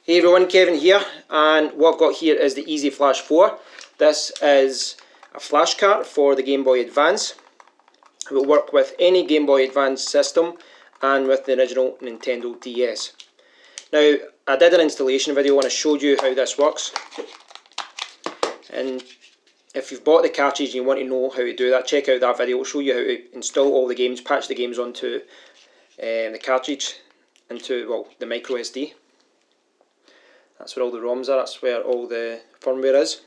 Hey everyone, Kevin here, and what I've got here is the Easy Flash 4. This is a flash card for the Game Boy Advance. It will work with any Game Boy Advance system and with the original Nintendo DS. Now, I did an installation video and I showed you how this works. And if you've bought the cartridge and you want to know how to do that, check out that video. It'll show you how to install all the games, patch the games onto the cartridge, into, well, the micro SD. That's where all the ROMs are, that's where all the firmware is.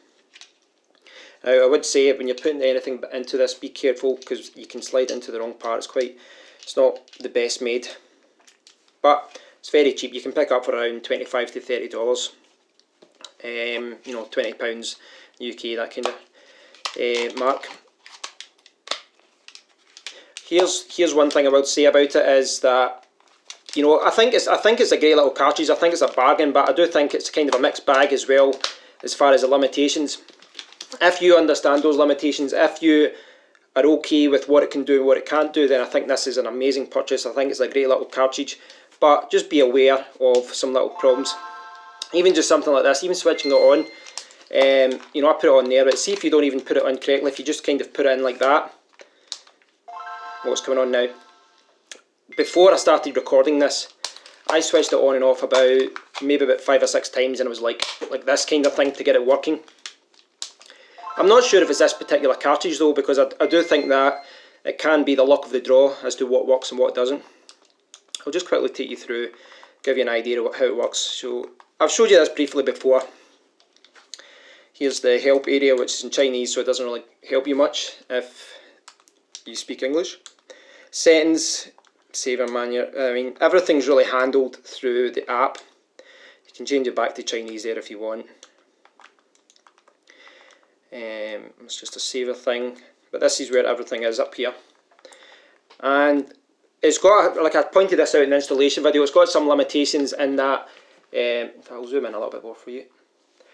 Now I would say when you're putting anything into this, be careful because you can slide into the wrong part. It's not the best made, but it's very cheap. You can pick up for around $25 to $30. You know, £20 UK, that kind of mark. Here's one thing I would say about it is that, you know, I think it's a great little cartridge. I think it's a bargain, but I do think it's kind of a mixed bag as well as far as the limitations. If you understand those limitations, if you are okay with what it can do and what it can't do, then I think this is an amazing purchase. I think it's a great little cartridge, but just be aware of some little problems. Even just something like this, even switching it on, you know, I put it on there, but see if you don't even put it on correctly, if you just kind of put it in like that. What's going on now? Before I started recording this, I switched it on and off maybe about 5 or 6 times, and it was like this kind of thing to get it working. I'm not sure if it's this particular cartridge though, because I do think that it can be the luck of the draw as to what works and what doesn't. I'll just quickly take you through, give you an idea of how it works. So I've showed you this briefly before. Here's the help area, which is in Chinese, so it doesn't really help you much if you speak English. Settings, saver manual, I mean everything's really handled through the app. You can change it back to Chinese there if you want. It's just a saver thing, but this is where everything is up here. And it's got, like I pointed this out in the installation video, it's got some limitations in that, if I'll zoom in a little bit more for you.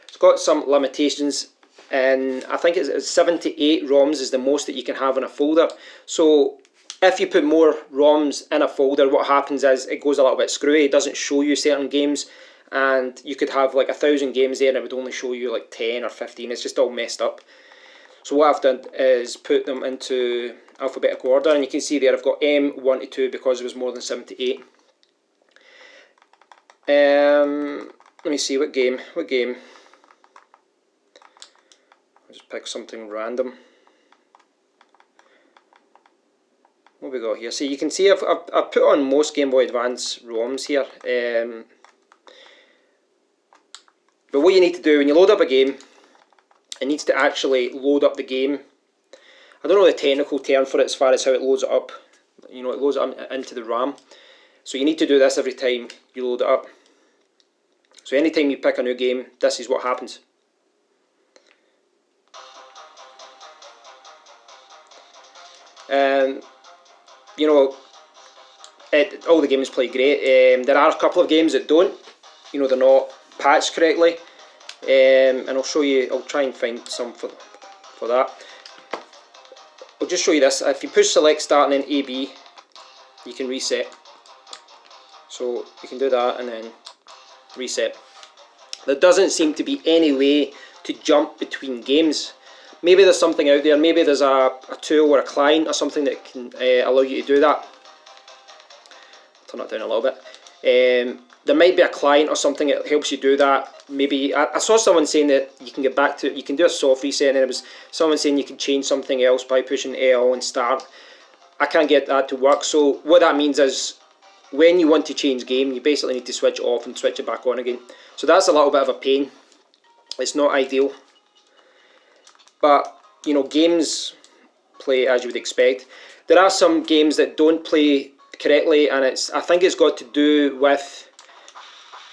It's got some limitations, and I think it's 7 to 8 ROMs is the most that you can have in a folder. So if you put more ROMs in a folder, what happens is it goes a little bit screwy. It doesn't show you certain games, and you could have like 1,000 games there and it would only show you like 10 or 15. It's just all messed up. So what I've done is put them into alphabetical order, and you can see there I've got M1 to 2 because it was more than 7 to 8. Let me see, what game? I'll just pick something random. What we got here? So you can see I've put on most Game Boy Advance ROMs here. But what you need to do when you load up a game, it needs to actually load up the game. I don't know the technical term for it as far as how it loads it up. You know, it loads it up into the RAM. So you need to do this every time you load it up. So anytime you pick a new game, this is what happens. You know, all the games play great. There are a couple of games that don't. You know, they're not patched correctly. And I'll show you, I'll try and find some for that. I'll just show you this. If you push select start and then AB, you can reset. So you can do that and then reset. There doesn't seem to be any way to jump between games. Maybe there's something out there, maybe there's a tool or a client or something that can allow you to do that. Turn that down a little bit. There might be a client or something that helps you do that. Maybe, I saw someone saying that you can get back to, you can do a soft reset, and it was someone saying you can change something else by pushing L and start. I can't get that to work, so what that means is when you want to change game, you basically need to switch it off and switch it back on again. So that's a little bit of a pain. It's not ideal. But, you know, games play as you would expect. There are some games that don't play correctly, and I think it's got to do with,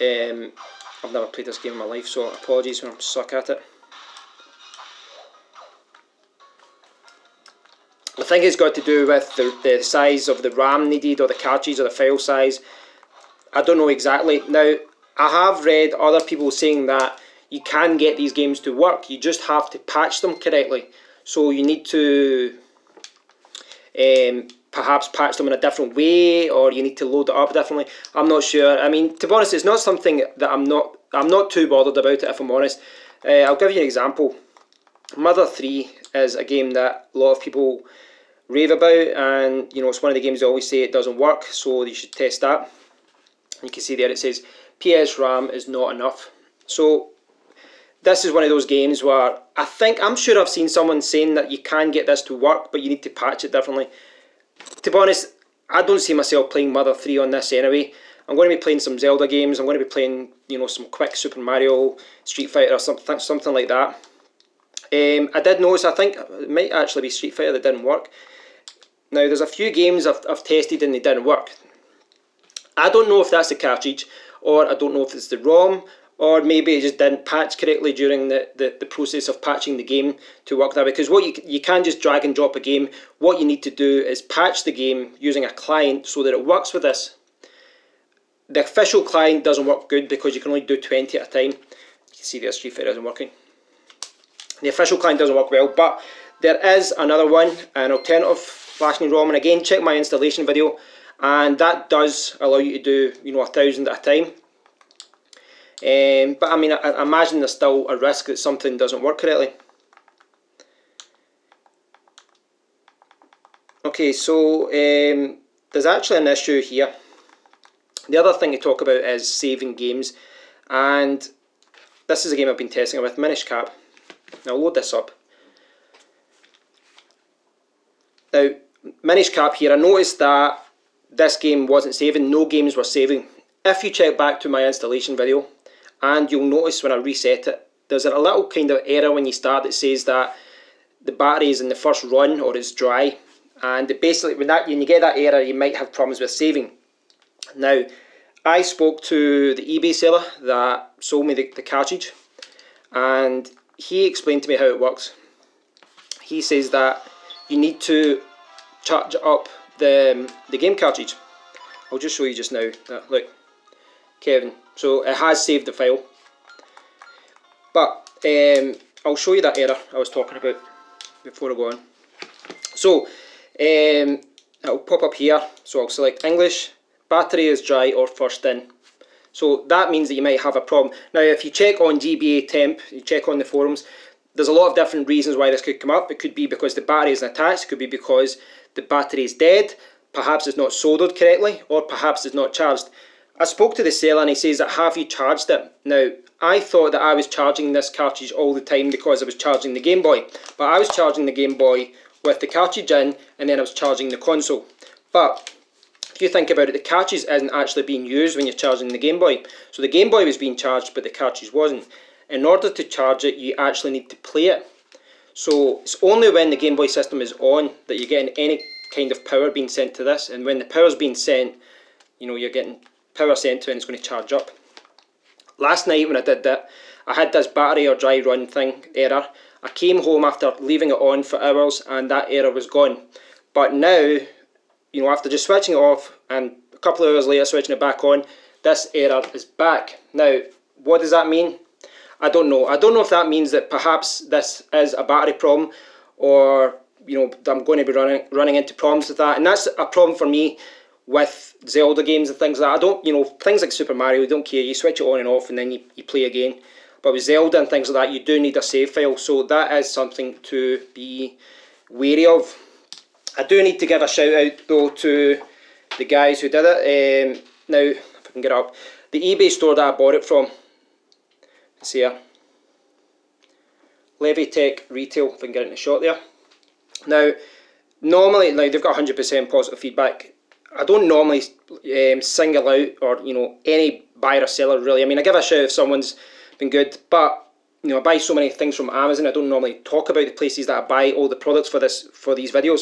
I've never played this game in my life, so apologies when I suck at it. I think it's got to do with the size of the RAM needed, or the cartridge, or the file size. I don't know exactly. Now, I have read other people saying that you can get these games to work, you just have to patch them correctly. So you need to perhaps patch them in a different way, or you need to load it up differently. I'm not sure. I mean, to be honest, it's not something that I'm not I'm not too bothered about it, if I'm honest. I'll give you an example. Mother 3 is a game that a lot of people rave about, and you know, it's one of the games they always say it doesn't work, so you should test that. You can see there it says PS RAM is not enough. So this is one of those games where I'm sure I've seen someone saying that you can get this to work, but you need to patch it differently. To be honest, I don't see myself playing Mother 3 on this anyway. I'm going to be playing some Zelda games. I'm going to be playing, you know, some quick Super Mario, Street Fighter or something like that. I did notice, I think it might actually be Street Fighter that didn't work. Now there's a few games I've tested and they didn't work. I don't know if that's the cartridge, or I don't know if it's the ROM, or maybe it just didn't patch correctly during the process of patching the game to work that way. Because you can't just drag and drop a game. What you need to do is patch the game using a client so that it works with this. The official client doesn't work good because you can only do 20 at a time. You can see the Street Fighter isn't working. The official client doesn't work well, but there is another one, an alternative flashing ROM, and again, check my installation video, and that does allow you to do, you know, 1,000 at a time. But I mean, I imagine there's still a risk that something doesn't work correctly. Okay, so there's actually an issue here. The other thing to talk about is saving games, and this is a game I've been testing with, Minish Cap. Now I'll load this up. Now, Minish Cap here, I noticed that this game wasn't saving, no games were saving. If you check back to my installation video, and you'll notice when I reset it, there's a little kind of error when you start that says that the battery is in the first run or it's dry, and basically when you get that error, you might have problems with saving. Now, I spoke to the eBay seller that sold me the cartridge, and he explained to me how it works. He says that you need to charge up the game cartridge. I'll just show you just now. Look, Kevin. So it has saved the file, but I'll show you that error I was talking about before I go on. So it'll pop up here. So I'll select English, battery is dry or first in. So that means that you might have a problem. Now if you check on GBA Temp, you check on the forums, there's a lot of different reasons why this could come up. It could be because the battery isn't attached, it could be because the battery is dead, perhaps it's not soldered correctly, or perhaps it's not charged. I spoke to the seller and he says that, have you charged it? Now, I thought that I was charging this cartridge all the time because I was charging the Game Boy. But I was charging the Game Boy with the cartridge in, and then I was charging the console. But if you think about it, the cartridge isn't actually being used when you're charging the Game Boy. So the Game Boy was being charged, but the cartridge wasn't. In order to charge it, you actually need to play it. So it's only when the Game Boy system is on that you're getting any kind of power being sent to this. And when the power's being sent, you know, you're getting power sent to it and it's going to charge up. Last night when I did that, I had this battery or dry run thing error. I came home after leaving it on for hours and that error was gone. But now, you know, after just switching it off and a couple of hours later switching it back on, this error is back. Now, what does that mean? I don't know. I don't know if that means that perhaps this is a battery problem, or, you know, I'm going to be running into problems with that. And that's a problem for me with Zelda games and things like that. I don't, you know, things like Super Mario, you don't care, you switch it on and off and then you play again. But with Zelda and things like that, you do need a save file, so that is something to be wary of. I do need to give a shout out though to the guys who did it. Now, if I can get it up, the eBay store that I bought it from, it's here, levitech-retail, if I can get it in the shot there. Now, normally, like, they've got 100% positive feedback. I don't normally single out, or, you know, any buyer or seller really. I mean, I give a shout if someone's been good, but, you know, I buy so many things from Amazon, I don't normally talk about the places that I buy all the products for these videos.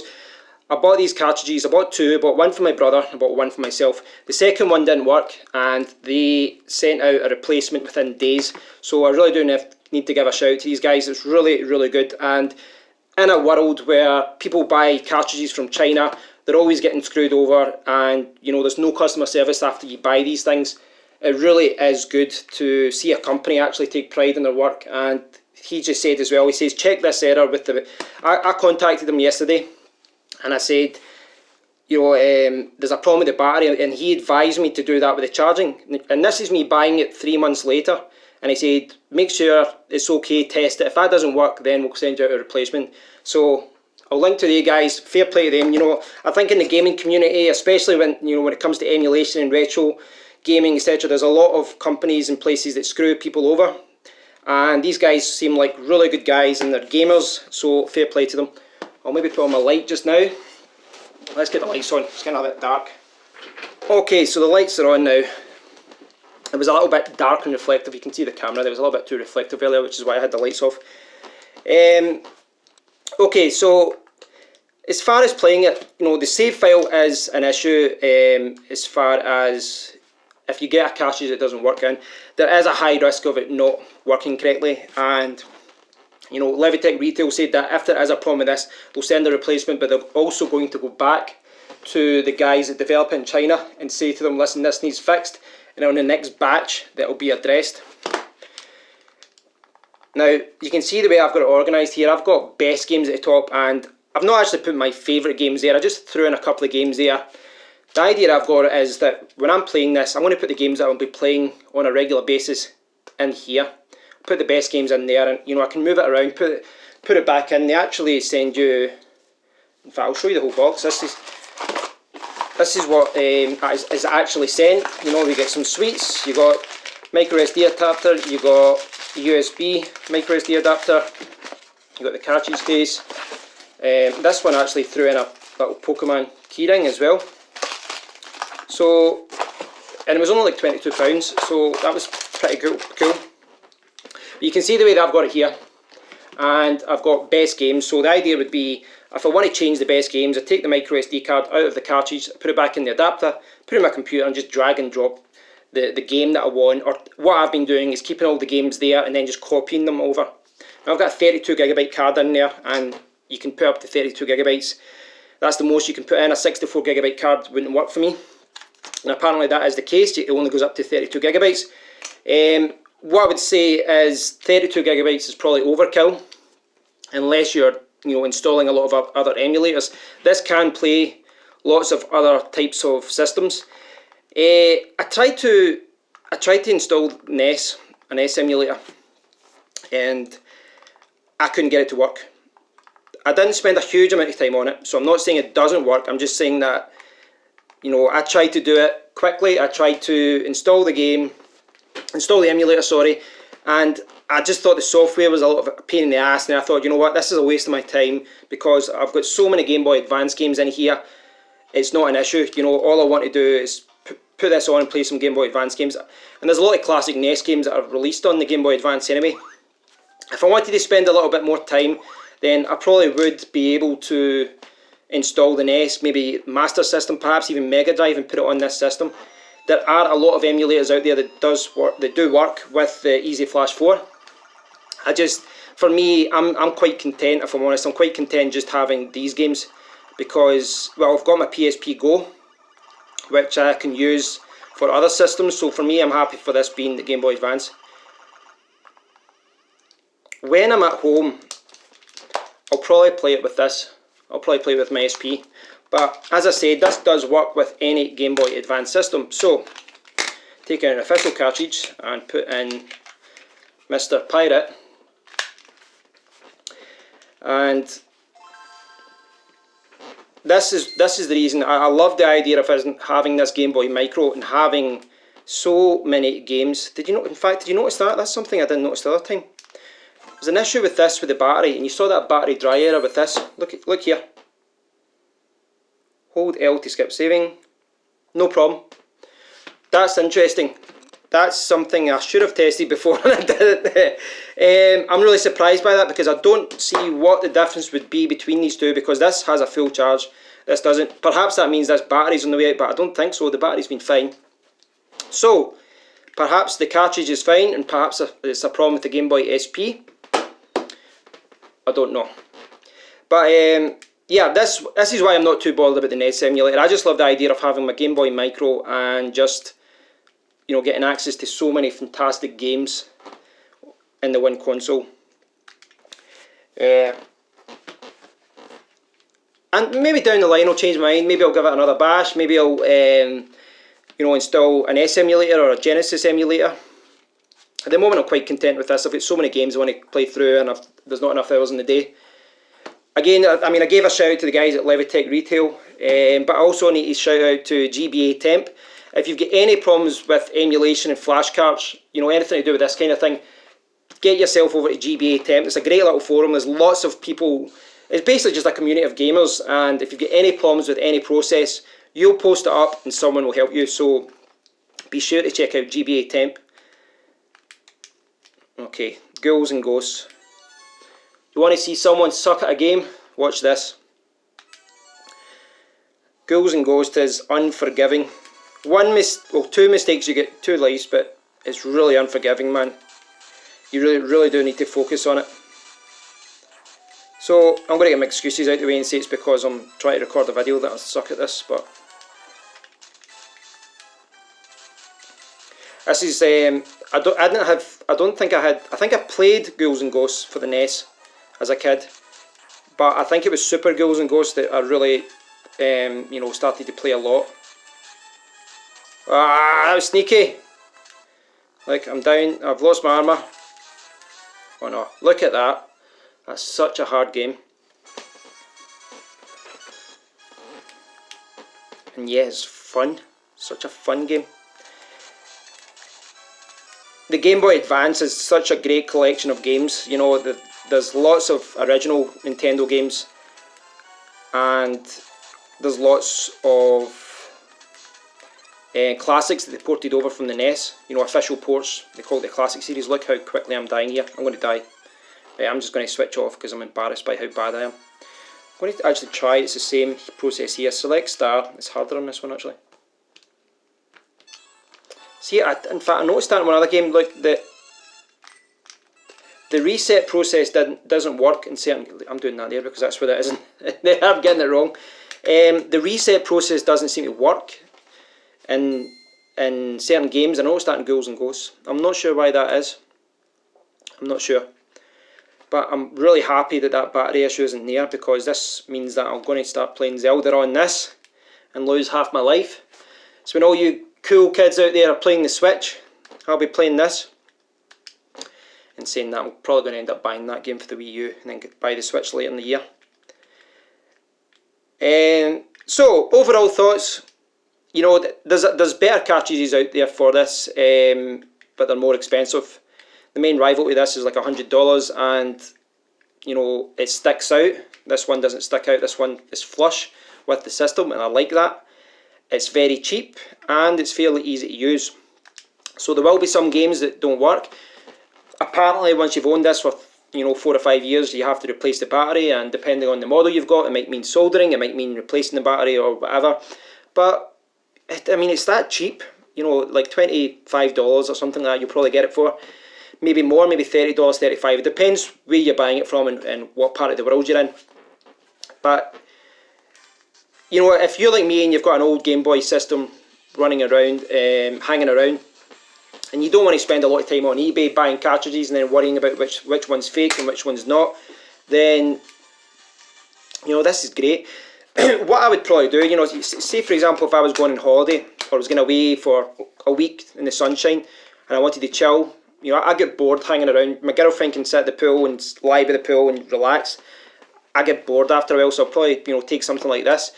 I bought these cartridges, I bought two, I bought one for my brother, I bought one for myself. The second one didn't work and they sent out a replacement within days. So I really do need to give a shout to these guys. It's really, really good. And in a world where people buy cartridges from China, they're always getting screwed over, and, you know, there's no customer service after you buy these things. It really is good to see a company actually take pride in their work. And he just said as well, he says, check this error with the... I contacted him yesterday and I said, you know, there's a problem with the battery, and he advised me to do that with the charging. And this is me buying it 3 months later, and he said, make sure it's okay, test it. If that doesn't work, then we'll send you out a replacement. So I'll link to the guys. Fair play to them. You know, I think in the gaming community, especially when, you know, when it comes to emulation and retro gaming, etc., there's a lot of companies and places that screw people over. And these guys seem like really good guys, and they're gamers, so fair play to them. I'll maybe put on my light just now. Let's get the lights on, it's getting a bit dark. Okay, so the lights are on now. It was a little bit dark and reflective, you can see the camera, there was a little bit too reflective earlier, which is why I had the lights off. Okay, so as far as playing it, you know, the save file is an issue as far as if you get a cartridge that doesn't work in. There is a high risk of it not working correctly, and you know, Levitech-retail said that if there is a problem with this, they'll send a replacement, but they're also going to go back to the guys that develop it in China and say to them, listen, this needs fixed, and on the next batch that will be addressed. Now, you can see the way I've got it organised here. I've got best games at the top, and I've not actually put my favourite games there, I just threw in a couple of games there. The idea I've got is that when I'm playing this, I'm going to put the games that I'll be playing on a regular basis in here. Put the best games in there, and you know, I can move it around, put it back in. They actually send you, in fact I'll show you the whole box. This is what is actually sent. You know, we get some sweets, you got micro SD adapter, you got USB micro SD adapter, you got the cartridge case. This one actually threw in a little Pokemon keyring as well. So, and it was only like £22, so that was pretty cool. You can see the way that I've got it here, and I've got best games. So the idea would be, if I want to change the best games, I take the micro SD card out of the cartridge, put it back in the adapter, put it in my computer, and just drag and drop the game that I want. Or what I've been doing is keeping all the games there and then just copying them over. Now I've got a 32GB card in there, and you can put up to 32GB. That's the most you can put in. A 64GB card wouldn't work for me, and apparently that is the case. It only goes up to 32GB. What I would say is 32GB is probably overkill, unless you're, you know, installing a lot of other emulators. This can play lots of other types of systems. I tried to install an NES emulator, and I couldn't get it to work. I didn't spend a huge amount of time on it, so I'm not saying it doesn't work. I'm just saying that, you know, I tried to do it quickly. I tried to install the emulator, sorry, and I just thought the software was a lot of a pain in the ass, and I thought, you know what, this is a waste of my time, because I've got so many Game Boy Advance games in here, it's not an issue. You know, all I want to do is put this on and play some Game Boy Advance games, and there's a lot of classic NES games that are released on the Game Boy Advance anyway. If I wanted to spend a little bit more time, then I probably would be able to install the NES, maybe Master System, perhaps even Mega Drive, and put it on this system. There are a lot of emulators out there that do work with the Easy Flash 4. For me, I'm quite content, if I'm honest. I'm quite content just having these games, because, well, I've got my PSP Go, which I can use for other systems. So for me, I'm happy for this being the Game Boy Advance. When I'm at home, I'll probably play it with this. I'll probably play it with my SP. But as I said, this does work with any Game Boy Advance system. So, take out an official cartridge and put in Mr. Pirate. And this is the reason I love the idea of having this Game Boy Micro and having so many games. Did you notice that? That's something I didn't notice the other time. There's an issue with this, with the battery, and you saw that battery dry error with this. Look here. Hold L to skip saving. No problem. That's interesting. That's something I should have tested before and I did it. I'm really surprised by that, because I don't see what the difference would be between these two, because this has a full charge, this doesn't. Perhaps that means this battery's on the way out, but I don't think so. The battery's been fine. So, perhaps the cartridge is fine, and perhaps it's a problem with the Game Boy SP. I don't know. But yeah, this is why I'm not too bothered about the NES emulator. I just love the idea of having my Game Boy Micro and just, you know, getting access to so many fantastic games in the one console. And maybe down the line I'll change my mind, maybe I'll give it another bash, maybe I'll install an S emulator or a Genesis emulator. At the moment I'm quite content with this. I've got so many games I want to play through and there's not enough hours in the day. Again, I mean, I gave a shout out to the guys at Levitech-retail, but I also need to shout out to GBA Temp. If you've got any problems with emulation and flash cards, anything to do with this kind of thing, get yourself over to GBA Temp. It's a great little forum. There's lots of people. It's basically just a community of gamers, and if you've got any problems with any process, you'll post it up and someone will help you. So be sure to check out GBA Temp. Okay, ghouls and ghosts. You want to see someone suck at a game? Watch this. Ghouls and Ghosts is unforgiving. Two mistakes you get 2 lives, but it's really unforgiving, man. You really do need to focus on it. So I'm going to get my excuses out of the way and say it's because I'm trying to record a video that I suck at this, but this is I think I played Ghouls and Ghosts for the NES as a kid, but I think it was Super Ghouls and Ghosts that I really started to play a lot. Ah, that was sneaky. Like, I'm down, I've lost my armour. Oh no, look at that. That's such a hard game. And yeah, it's fun. Such a fun game. The Game Boy Advance is such a great collection of games. There's lots of original Nintendo games, and there's lots of classics that they ported over from the NES. Official ports. They call it the Classic Series. Look how quickly I'm dying here. I'm going to die. I'm just going to switch off because I'm embarrassed by how bad I am. I'm going to actually try. It's the same process here. Select star. It's harder on this one actually. See, in fact, I noticed that in one other game. Look, the reset process doesn't work in certain. I'm doing that there because that's what it is. I'm getting it wrong. The reset process doesn't seem to work in certain games. I noticed that in Ghouls and Ghosts. I'm not sure why that is. I'm not sure. But I'm really happy that battery issue isn't there, because this means that I'm going to start playing Zelda on this and lose half my life. So when all you cool kids out there are playing the Switch, I'll be playing this. And saying that, I'm probably going to end up buying that game for the Wii U and then buy the Switch later in the year. So overall thoughts, there's better cartridges out there for this, but they're more expensive. The main rival to this is like $100, and it sticks out. This one doesn't stick out. This one is flush with the system, and I like that. It's very cheap and it's fairly easy to use. So there will be some games that don't work. Apparently, once you've owned this for 4 or 5 years, you have to replace the battery, and depending on the model you've got, it might mean soldering, it might mean replacing the battery or whatever. But I mean, it's that cheap. Like $25 or something like that. You'll probably get it for. Maybe more, maybe $30, $35. It depends where you're buying it from and what part of the world you're in. But if you're like me and you've got an old Game Boy system running around, hanging around, and you don't want to spend a lot of time on eBay buying cartridges and then worrying about which one's fake and which one's not, then this is great. What I would probably do, say for example, if I was going on holiday or I was going away for a week in the sunshine and I wanted to chill, I get bored hanging around. My girlfriend can sit at the pool and lie by the pool and relax. I get bored after a while, so I'll probably take something like this.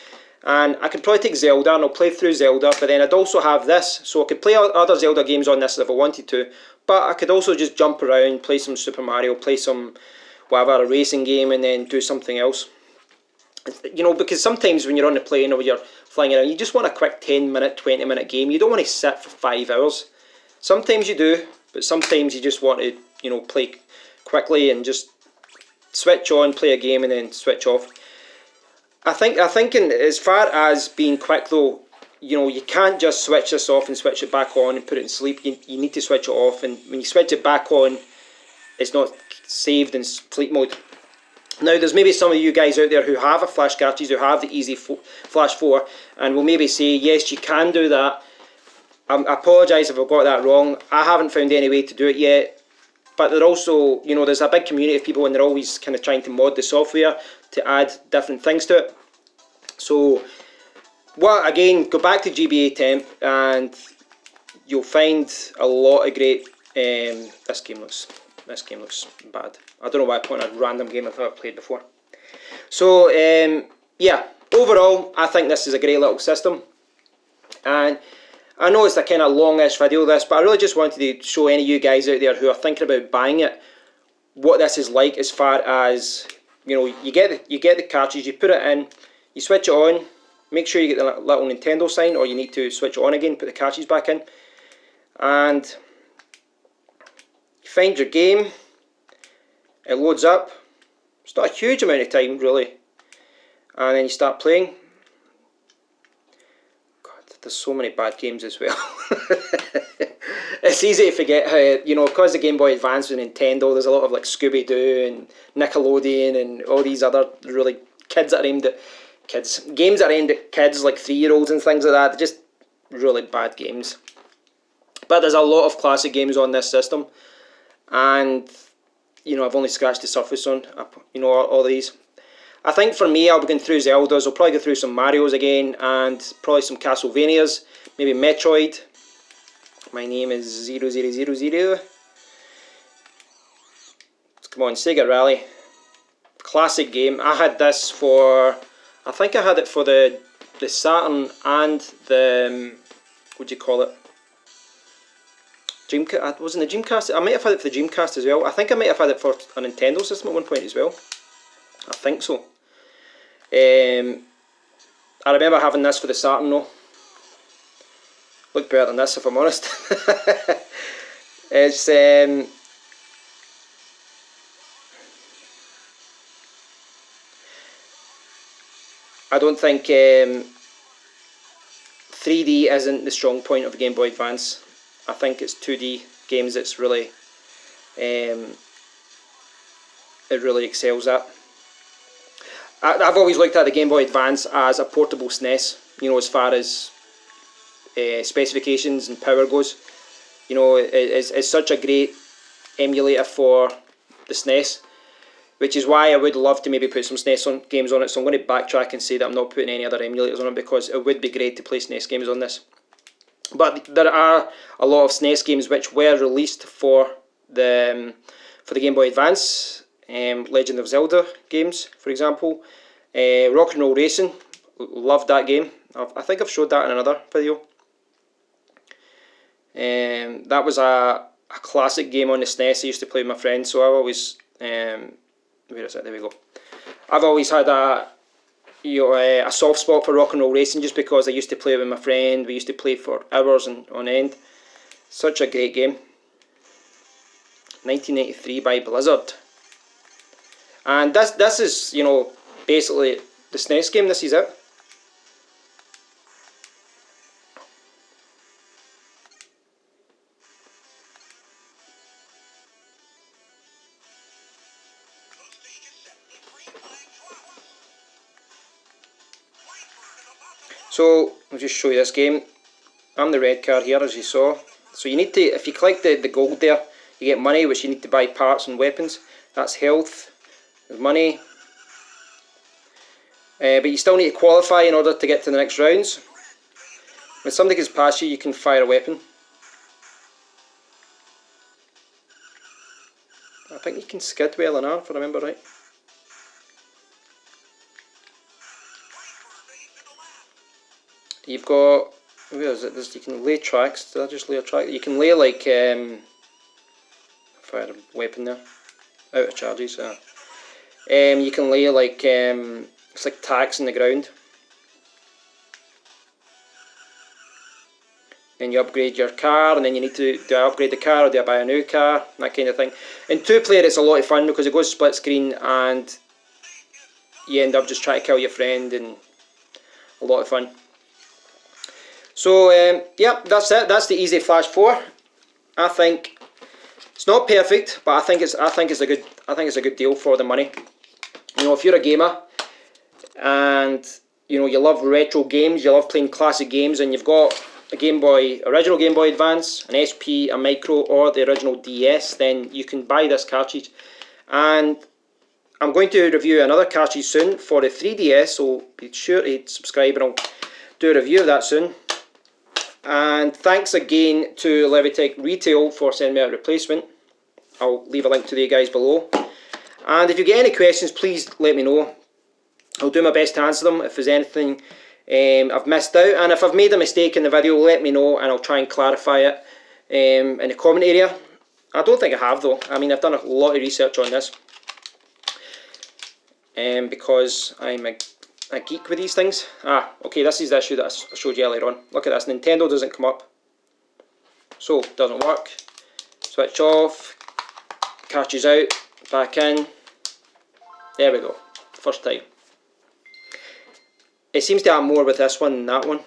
And I could probably take Zelda and I'll play through Zelda, but then I'd also have this, so I could play other Zelda games on this if I wanted to, but I could also just jump around, play some Super Mario, play some whatever, a racing game, and then do something else. Because sometimes when you're on the plane or you're flying around, you just want a quick 10-minute, 20-minute game. You don't want to sit for 5 hours. Sometimes you do, but sometimes you just want to, play quickly and just switch on, play a game, and then switch off. I think as far as being quick though, you can't just switch this off and switch it back on and put it in sleep. You need to switch it off, and when you switch it back on, it's not saved in sleep mode. Now, there's maybe some of you guys out there who have a flash cartridge, who have the Easy Flash 4, and will maybe say, yes, you can do that. I apologise if I've got that wrong. I haven't found any way to do it yet. But they're also, there's a big community of people, and they're always kind of trying to mod the software to add different things to it. So, well, again, go back to GBA Temp and you'll find a lot of great. This game looks bad. I don't know why I put in a random game I've never played before. So yeah, overall, I think this is a great little system, and I know it's a kind of longish video this, but I really just wanted to show any of you guys out there who are thinking about buying it what this is like, as far as, you know, you get the cartridge, you put it in, you switch it on, make sure you get the little Nintendo sign, or you need to switch it on again, put the cartridge back in, and you find your game, it loads up. It's not a huge amount of time really, and then you start playing. God, there's so many bad games as well. It's easy to forget how, you know, because the Game Boy Advance was Nintendo, there's a lot of like Scooby-Doo and Nickelodeon and all these other really games that are aimed at kids like 3-year-olds and things like that. They're just really bad games. But there's a lot of classic games on this system, and you know, I've only scratched the surface on, you know, all these. I think for me, I'll be going through Zeldas, I'll probably go through some Marios again, and probably some Castlevanias, maybe Metroid. My name is 0000. Come on, Sega Rally. Classic game. I had this for, I think I had it for the Saturn and the, what do you call it? Dreamcast. Wasn't the Dreamcast? I might have had it for the Dreamcast as well. I think I might have had it for a Nintendo system at one point as well. I think so. I remember having this for the Saturn though. Looked better than this, if I'm honest. It's I don't think 3D isn't the strong point of the Game Boy Advance. I think it's 2D games that's really it really excels at. I've always looked at the Game Boy Advance as a portable SNES, you know, as far as specifications and power goes. You know, it's such a great emulator for the SNES, which is why I would love to maybe put some SNES games on it. So I'm going to backtrack and say that I'm not putting any other emulators on it, because it would be great to play SNES games on this. But there are a lot of SNES games which were released for the Game Boy Advance. Legend of Zelda games, for example. Rock and Roll Racing, loved that game. I think I've showed that in another video. That was a classic game on the SNES I used to play with my friends, so I've always, where is it? There we go. I've always had a soft spot for Rock and Roll Racing, just because I used to play with my friend. We used to play for hours and on end. Such a great game. 1983 by Blizzard. And this is, you know, basically the SNES game. This is it. So I'll just show you this game. I'm the red card here, as you saw. So you need to, if you collect the gold there, you get money, which you need to buy parts and weapons. That's health. There's money. But you still need to qualify in order to get to the next rounds. When somebody gets past you, you can fire a weapon. I think you can skid with LNR, if I remember right. You've got, where is it? You can lay tracks. Did I just lay a track? You can lay like, fire a weapon there. Out of charges. You can lay like, it's like tacks in the ground. Then you upgrade your car, and then you need to, do I upgrade the car or do I buy a new car? That kind of thing. In 2-player it's a lot of fun because it goes split screen and you end up just trying to kill your friend, and a lot of fun. So yeah, that's it. That's the Easy Flash 4. I think it's not perfect, but I think it's a good deal for the money. You know, if you're a gamer and you know you love retro games, you love playing classic games, and you've got a original Game Boy Advance, an SP, a Micro, or the original DS, then you can buy this cartridge. And I'm going to review another cartridge soon for the 3DS, so be sure to subscribe and I'll do a review of that soon. And thanks again to levitech-retail for sending me a replacement. I'll leave a link to the guys below. And if you get any questions, please let me know. I'll do my best to answer them if there's anything I've missed out. And if I've made a mistake in the video, let me know and I'll try and clarify it in the comment area. I don't think I have though. I mean, I've done a lot of research on this. Because I'm a geek with these things. Ah, okay, this is the issue that I showed you earlier on. Look at this, Nintendo doesn't come up. So, doesn't work. Switch off. Cartridge out. Back in. There we go. First time. It seems to have more with this one than that one.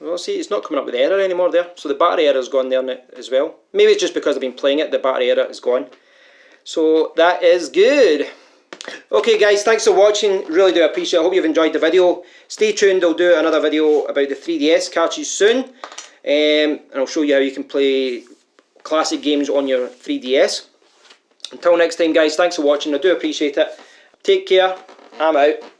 Well, see, it's not coming up with error anymore there. So the battery error's gone there as well. Maybe it's just because I've been playing it, the battery error is gone. So that is good. Okay guys, thanks for watching, really do appreciate it. I hope you've enjoyed the video. Stay tuned, I'll do another video about the 3DS cartridge soon. And I'll show you how you can play classic games on your 3DS. Until next time guys, thanks for watching, I do appreciate it. Take care, I'm out.